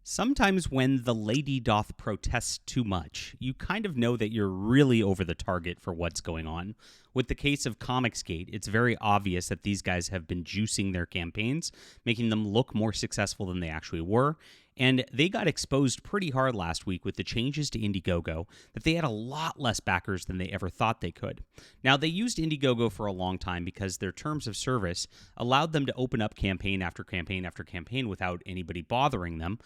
Sometimes when the lady doth protest too much, you kind of know that you're really over the target for what's going on. With the case of Comicsgate, it's very obvious that these guys have been juicing their campaigns, making them look more successful than they actually were. And they got exposed pretty hard last week with the changes to IndieGoGo that they had a lot less backers than they ever thought they could. Now, they used IndieGoGo for a long time because their terms of service allowed them to open up campaign after campaign after campaign without anybody bothering them,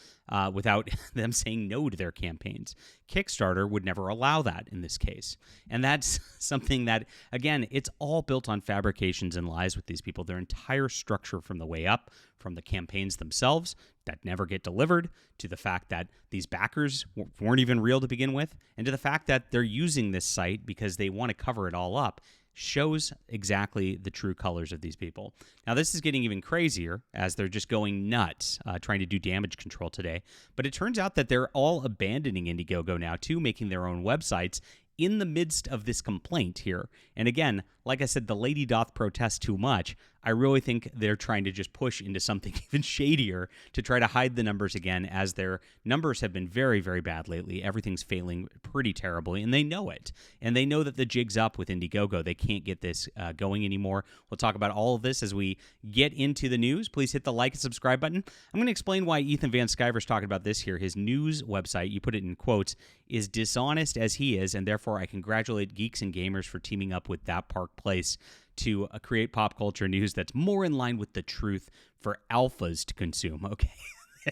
without them saying no to their campaigns. Kickstarter would never allow that in this case. And that's something that, again, it's all built on fabrications and lies with these people. Their entire structure from the way up, from the campaigns themselves that never get delivered, to the fact that these backers weren't even real to begin with, and to the fact that they're using this site because they want to cover it all up, shows exactly the true colors of these people. Now, this is getting even crazier as they're just going nuts trying to do damage control today. But it turns out that they're all abandoning IndieGoGo now, too, making their own websites in the midst of this complaint here. And again, like I said, the lady doth protest too much. I really think they're trying to just push into something even shadier to try to hide the numbers again, as their numbers have been very, very bad lately. Everything's failing pretty terribly, and they know it. And they know that the jig's up with IndieGoGo. They can't get this going anymore. We'll talk about all of this as we get into the news. Please hit the like and subscribe button. I'm going to explain why Ethan Van Sciver's talking about this here. His news website, you put it in quotes, is dishonest as he is, and therefore I congratulate geeks and gamers for teaming up with That Park Place to create pop culture news that's more in line with the truth for alphas to consume. Okay,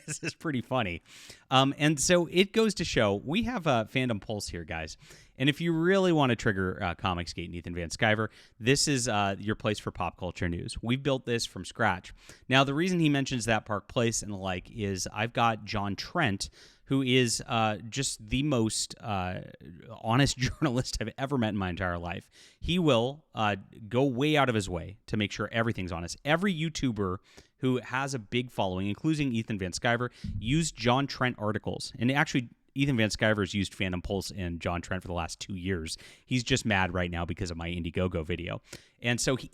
this is pretty funny. And so it goes to show, we have a Fandom Pulse here, guys. And if you really want to trigger Comicsgate and Ethan Van Sciver, this is your place for pop culture news. We've built this from scratch. Now, the reason he mentions That Park Place and the like is I've got John Trent, who is just the most honest journalist I've ever met in my entire life. He will go way out of his way to make sure everything's honest. Every YouTuber who has a big following, including Ethan Van Sciver, used John Trent articles. And actually, Ethan Van Sciver's used Fandom Pulse and John Trent for the last 2 years. He's just mad right now because of my IndieGoGo video. And so he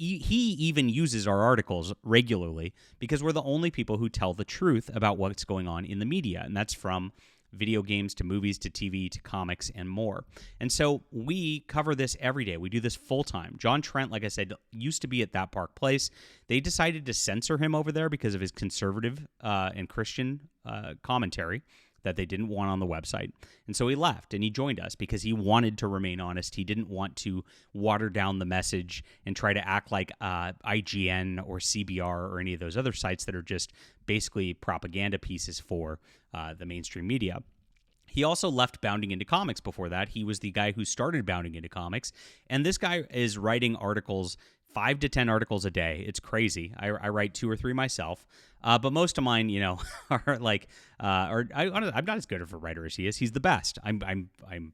even uses our articles regularly because we're the only people who tell the truth about what's going on in the media. And that's from video games to movies to TV to comics and more. And so we cover this every day. We do this full time. John Trent, like I said, used to be at That Park Place. They decided to censor him over there because of his conservative and Christian commentary that they didn't want on the website. And so he left and he joined us because he wanted to remain honest. He didn't want to water down the message and try to act like IGN or CBR or any of those other sites that are just basically propaganda pieces for the mainstream media. He also left Bounding Into Comics before that. He was the guy who started Bounding Into Comics. And this guy is writing articles, 5 to 10 articles a day. It's crazy. I write 2 or 3 myself. But most of mine, are like, I'm not as good of a writer as he is. He's the best. I'm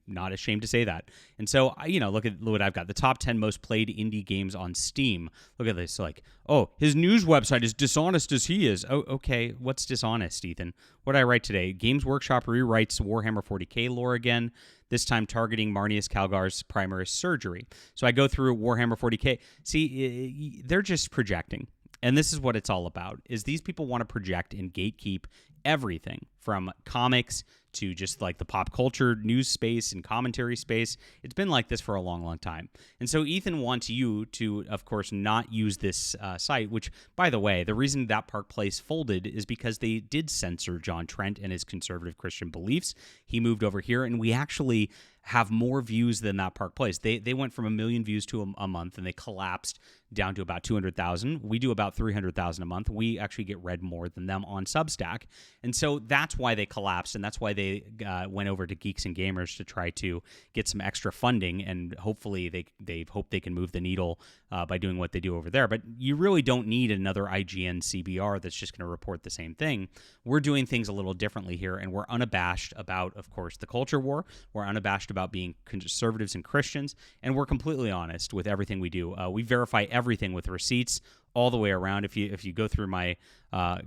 not ashamed to say that. And so, look at what I've got. The top 10 most played indie games on Steam. Look at this. Like, oh, his news website is dishonest as he is. Oh, okay. What's dishonest, Ethan? What did I write today? Games Workshop rewrites Warhammer 40K lore again, this time targeting Marnius Calgar's Primaris surgery. So I go through Warhammer 40K. See, they're just projecting. And this is what it's all about, is these people want to project and gatekeep everything from comics to just like the pop culture news space and commentary space. It's been like this for a long, long time. And so Ethan wants you to, of course, not use this site, which, by the way, the reason That Park Place folded is because they did censor John Trent and his conservative Christian beliefs. He moved over here, and we actually have more views than That Park Place. They went from 1 million views to a month, and they collapsed down to about 200,000. We do about 300,000 a month. We actually get read more than them on Substack. And so that's why they collapsed, and that's why they went over to Geeks and Gamers to try to get some extra funding, and hopefully they hope they can move the needle by doing what they do over there. But you really don't need another IGN CBR that's just going to report the same thing. We're doing things a little differently here, and we're unabashed about, of course, the culture war. We're unabashed about being conservatives and Christians, and we're completely honest with everything we do. We verify everything with receipts. all the way around. If you go through my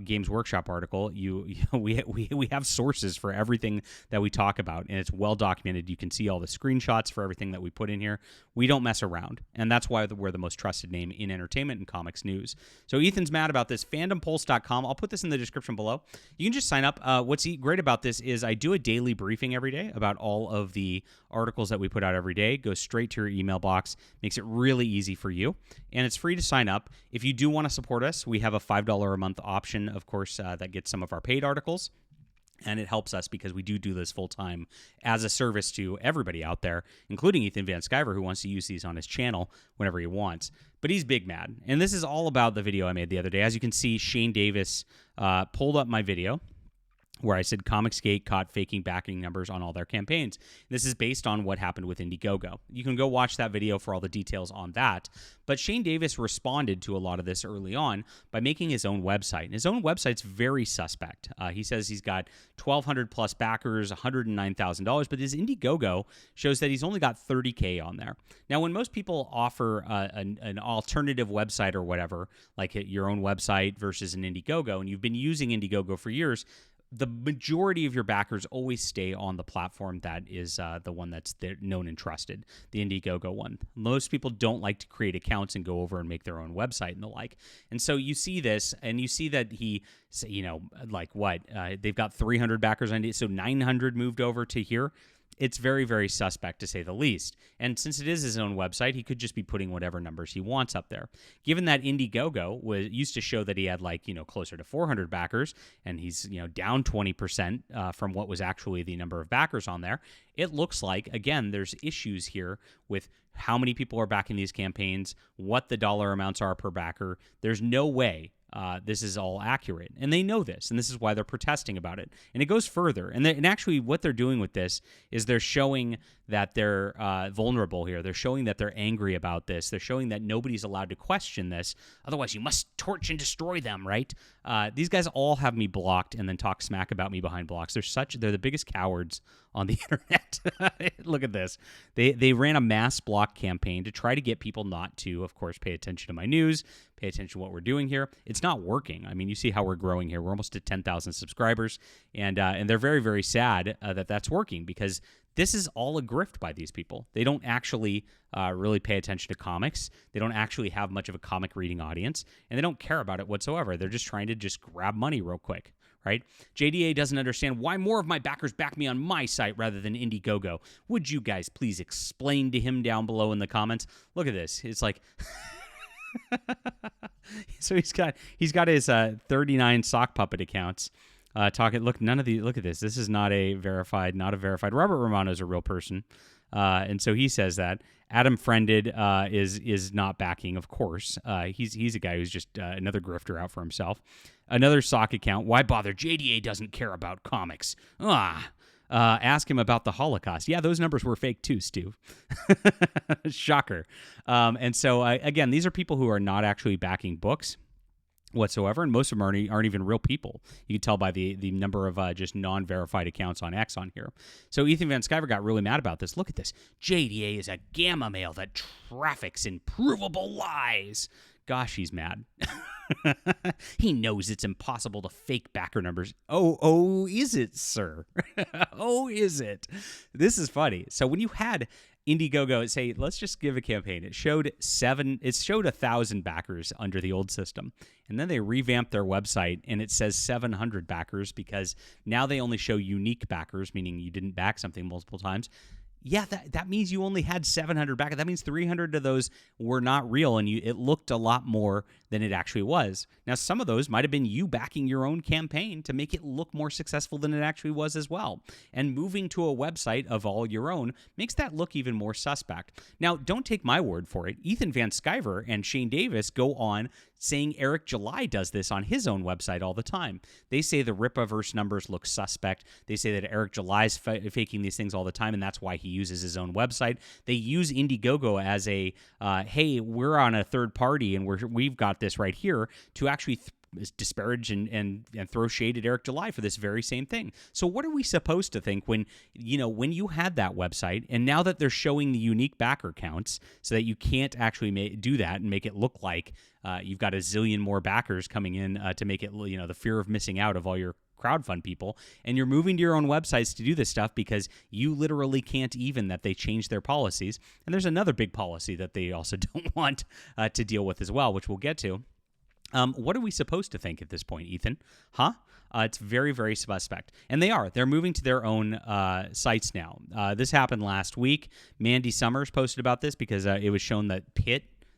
Games Workshop article, we have sources for everything that we talk about, and it's well documented. You can see all the screenshots for everything that we put in here. We don't mess around, and that's why we're the most trusted name in entertainment and comics news. So Ethan's mad about this. FandomPulse.com. I'll put this in the description below. You can just sign up. What's great about this is I do a daily briefing every day about all of the articles that we put out every day. Goes straight to your email box. Makes it really easy for you, and it's free to sign up. If you do want to support us, we have a $5 a month option, of course, that gets some of our paid articles. And it helps us because we do this full time as a service to everybody out there, including Ethan Van Sciver, who wants to use these on his channel whenever he wants. But he's big mad. And this is all about the video I made the other day. As you can see, Shane Davis pulled up my video where I said Comicsgate caught faking backing numbers on all their campaigns. This is based on what happened with IndieGoGo. You can go watch that video for all the details on that. But Shane Davis responded to a lot of this early on by making his own website. And his own website's very suspect. He says he's got 1,200 plus backers, $109,000, but his IndieGoGo shows that he's only got 30K on there. Now, when most people offer an alternative website or whatever, like your own website versus an IndieGoGo, and you've been using IndieGoGo for years, the majority of your backers always stay on the platform that is the one that's known and trusted, the IndieGoGo one. Most people don't like to create accounts and go over and make their own website and the like. And so you see this, and you see that he, they've got 300 backers on it, so 900 moved over to here. It's very, very suspect, to say the least. And since it is his own website, he could just be putting whatever numbers he wants up there. Given that IndieGoGo used to show that he had closer to 400 backers, and he's down 20% from what was actually the number of backers on there, it looks like, again, there's issues here with how many people are backing these campaigns, what the dollar amounts are per backer. There's no way this is all accurate. And they know this, and this is why they're protesting about it. And it goes further. And actually what they're doing with this is they're showing that they're vulnerable here. They're showing that they're angry about this. They're showing that nobody's allowed to question this. Otherwise, you must torch and destroy them, right? These guys all have me blocked and then talk smack about me behind blocks. They're the biggest cowards on the internet. Look at this. They ran a mass block campaign to try to get people not to, of course, pay attention to my news, pay attention to what we're doing here. It's not working. I mean, you see how we're growing here. We're almost at 10,000 subscribers, and they're very, very sad that that's working, because this is all a grift by these people. They don't actually really pay attention to comics. They don't actually have much of a comic reading audience, and they don't care about it whatsoever. They're just trying to grab money real quick, right? JDA doesn't understand why more of my backers back me on my site rather than IndieGoGo. Would you guys please explain to him down below in the comments? Look at this. It's like... So he's got his 39 sock puppet accounts. Look at this. This is not a verified. Robert Romano's a real person, and so he says that Adam Friended is not backing. Of course, he's a guy who's just another grifter out for himself. Another sock account. Why bother? JDA doesn't care about comics. Ask him about the Holocaust. Yeah, those numbers were fake too, Stu. Shocker. And so, again, these are people who are not actually backing books whatsoever, and most of them aren't even real people. You can tell by the number of just non-verified accounts on X on here. So Ethan Van Sciver got really mad about this. Look at this. JDA is a gamma male that traffics in provable lies. Gosh, he's mad. He knows it's impossible to fake backer numbers. Oh, is it, sir? Oh, is it? This is funny. So when you had IndieGoGo, say, let's just give a campaign. It showed 1,000 backers under the old system. And then they revamped their website, and it says 700 backers, because now they only show unique backers, meaning you didn't back something multiple times. Yeah, that means you only had 700 backers. That means 300 of those were not real, and it looked a lot more than it actually was. Now, some of those might have been you backing your own campaign to make it look more successful than it actually was as well. And moving to a website of all your own makes that look even more suspect. Now, don't take my word for it. Ethan Van Sciver and Shane Davis go on saying Eric July does this on his own website all the time. They say the Ripaverse numbers look suspect. They say that Eric July's faking these things all the time, and that's why he uses his own website. They use IndieGoGo as a, hey, we're on a third party, and we've got this right here, to actually disparage and throw shade at Eric July for this very same thing. So what are we supposed to think when you had that website, and now that they're showing the unique backer counts so that you can't actually do that and make it look like you've got a zillion more backers coming in to make it, the fear of missing out of all your crowdfund people, and you're moving to your own websites to do this stuff because you literally can't even that they change their policies. And there's another big policy that they also don't want to deal with as well, which we'll get to. What are we supposed to think at this point, Ethan? It's very, very suspect. And they're moving to their own sites now. This happened last week. Mandy Summers posted about this because it was shown that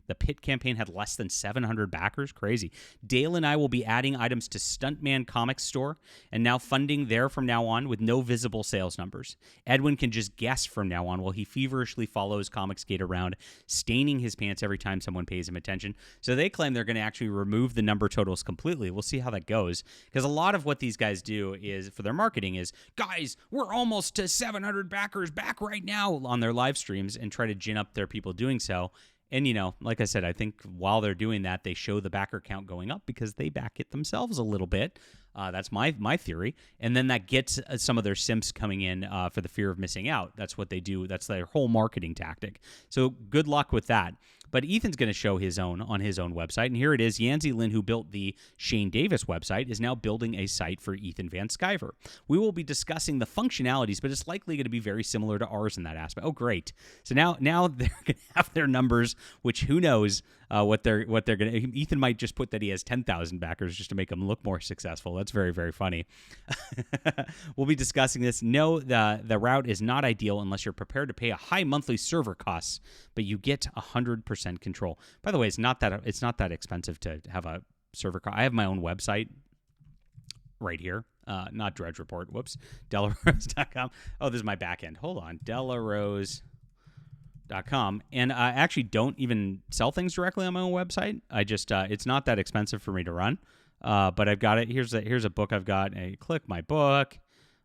the Pitt campaign had less than 700 backers. Crazy. Dale and I will be adding items to Stuntman Comics store and now funding there from now on with no visible sales numbers. Edwin can just guess from now on while he feverishly follows Comicsgate around, staining his pants every time someone pays him attention. So they claim they're going to actually remove the number totals completely. We'll see how that goes, because a lot of what these guys do is for their marketing is, guys, we're almost to 700 backers back right now on their live streams, and try to gin up their people doing so. And, like I said, I think while they're doing that, they show the backer count going up because they back it themselves a little bit. That's my theory. And then that gets some of their simps coming in for the fear of missing out. That's what they do. That's their whole marketing tactic. So good luck with that. But Ethan's going to show his own on his own website. And here it is. Yancey Lin, who built the Shane Davis website, is now building a site for Ethan Van Sciver. We will be discussing the functionalities, but it's likely going to be very similar to ours in that aspect. Oh, great. So now they're going to have their numbers, which who knows what they're going to. Ethan might just put that he has 10,000 backers just to make him look more successful. That's very, very funny. We'll be discussing this. No, the route is not ideal unless you're prepared to pay a high monthly server costs, but you get 100% control. By the way, it's not that expensive to have a server cost. I have my own website right here. Not Dredge Report. Whoops. Delarose.com. Oh, this is my back end. Hold on. Delarose.com. And I actually don't even sell things directly on my own website. I just it's not that expensive for me to run. But I've got it. Here's a book I've got. I click my book.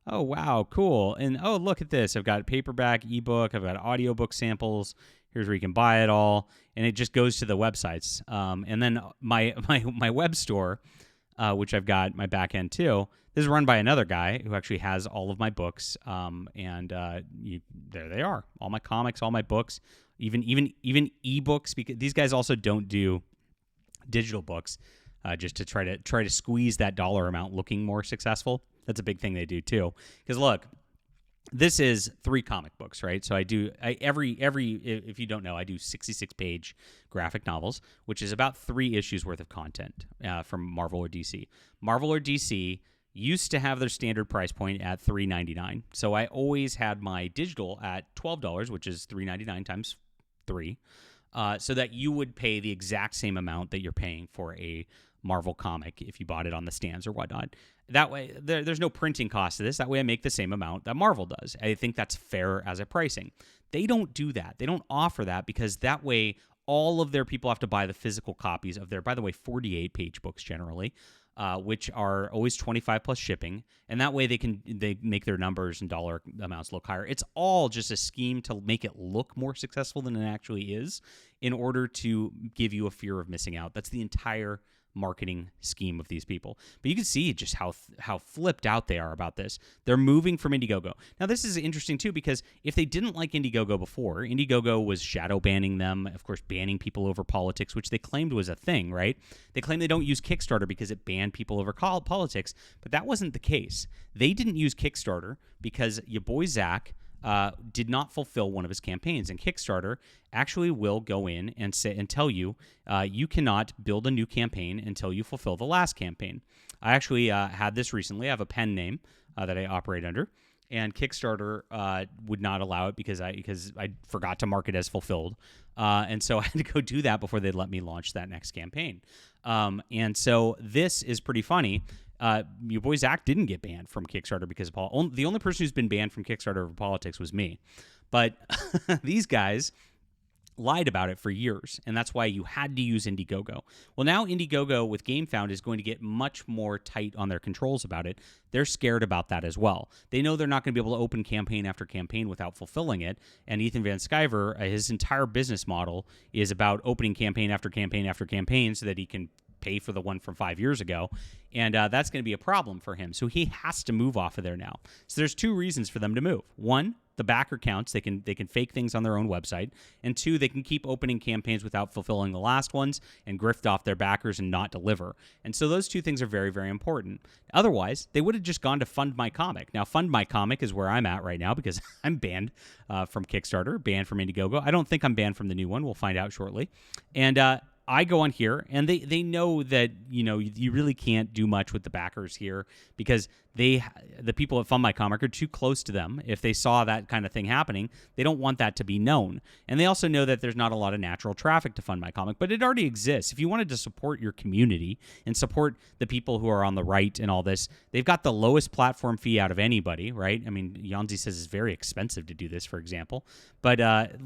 Oh, wow, cool. And oh, look at this. I've got paperback, ebook. I've got audiobook samples. Here's where you can buy it all. And it just goes to the websites. And then my web store, which I've got my back end too, this is run by another guy who actually has all of my books. There they are. All my comics, all my books, even ebooks, because these guys also don't do digital books. Just to try to squeeze that dollar amount looking more successful. That's a big thing they do too. Because look, this is 3 comic books, right? So every if you don't know, I do 66-page graphic novels, which is about 3 issues worth of content from Marvel or DC. Marvel or DC used to have their standard price point at $3.99. So I always had my digital at $12, which is $3.99 times 3. So that you would pay the exact same amount that you're paying for a Marvel comic if you bought it on the stands or whatnot. That way, there's no printing cost to this. That way I make the same amount that Marvel does. I think that's fair as a pricing. They don't do that. They don't offer that because that way all of their people have to buy the physical copies of their, by the way, 48-page books generally, which are always 25 plus shipping, and that way they make their numbers and dollar amounts look higher. It's all just a scheme to make it look more successful than it actually is, in order to give you a fear of missing out. That's the entire marketing scheme of these people. But you can see just how flipped out they are about this. They're moving from IndieGoGo. Now, this is interesting, too, because if they didn't like IndieGoGo before, IndieGoGo was shadow banning them, of course, banning people over politics, which they claimed was a thing, right? They claim they don't use Kickstarter because it banned people over politics, but that wasn't the case. They didn't use Kickstarter because your boy Zach did not fulfill one of his campaigns, and Kickstarter actually will go in and say and tell you you cannot build a new campaign until you fulfill the last campaign. I actually had this recently. I have a pen name that I operate under, and Kickstarter would not allow it because I forgot to mark it as fulfilled, and so I had to go do that before they'd let me launch that next campaign. And so this is pretty funny. Your boy Zach didn't get banned from Kickstarter because of the only person who's been banned from Kickstarter over politics was me. But these guys lied about it for years, and that's why you had to use IndieGoGo. Well, now IndieGoGo with GameFound is going to get much more tight on their controls about it. They're scared about that as well. They know they're not going to be able to open campaign after campaign without fulfilling it, and Ethan Van Sciver, his entire business model is about opening campaign after campaign after campaign so that he can pay for the one from 5 years ago, and that's going to be a problem for him. So he has to move off of there now. So there's 2 reasons for them to move. One, the backer counts. They can fake things on their own website. And 2, they can keep opening campaigns without fulfilling the last ones and grift off their backers and not deliver. And so those 2 things are very, very important. Otherwise, they would have just gone to Fund My Comic. Now, Fund My Comic is where I'm at right now because I'm banned from Kickstarter, banned from IndieGoGo. I don't think I'm banned from the new one. We'll find out shortly. And I go on here, and they know that, you really can't do much with the backers here because the people at Fund My Comic are too close to them. If they saw that kind of thing happening, they don't want that to be known. And they also know that there's not a lot of natural traffic to Fund My Comic, but it already exists. If you wanted to support your community and support the people who are on the right and all this, they've got the lowest platform fee out of anybody, right? I mean, Yanzi says it's very expensive to do this, for example. But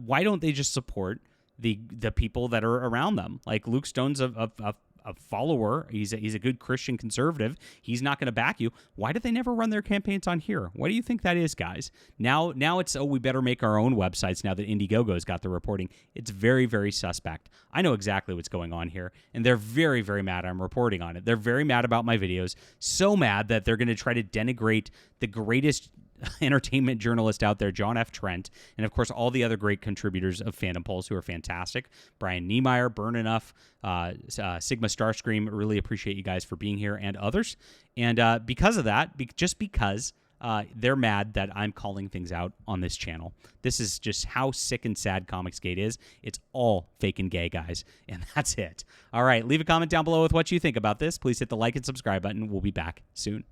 why don't they just support the people that are around them? Like Luke Stone's a follower. He's a good Christian conservative. He's not going to back you. Why did they never run their campaigns on here? What do you think that is, guys? Now it's, we better make our own websites now that IndieGoGo's got the reporting. It's very, very suspect. I know exactly what's going on here, and they're very, very mad I'm reporting on it. They're very mad about my videos, so mad that they're going to try to denigrate the greatest entertainment journalist out there, John F. Trent, and of course all the other great contributors of Fandom Pulse who are fantastic. Brian Niemeyer, Burn Enough, Sigma Starscream, really appreciate you guys for being here, and others. And because of that, just because they're mad that I'm calling things out on this channel. This is just how sick and sad Comicsgate is. It's all fake and gay, guys, and that's it. All right, leave a comment down below with what you think about this. Please hit the like and subscribe button. We'll be back soon.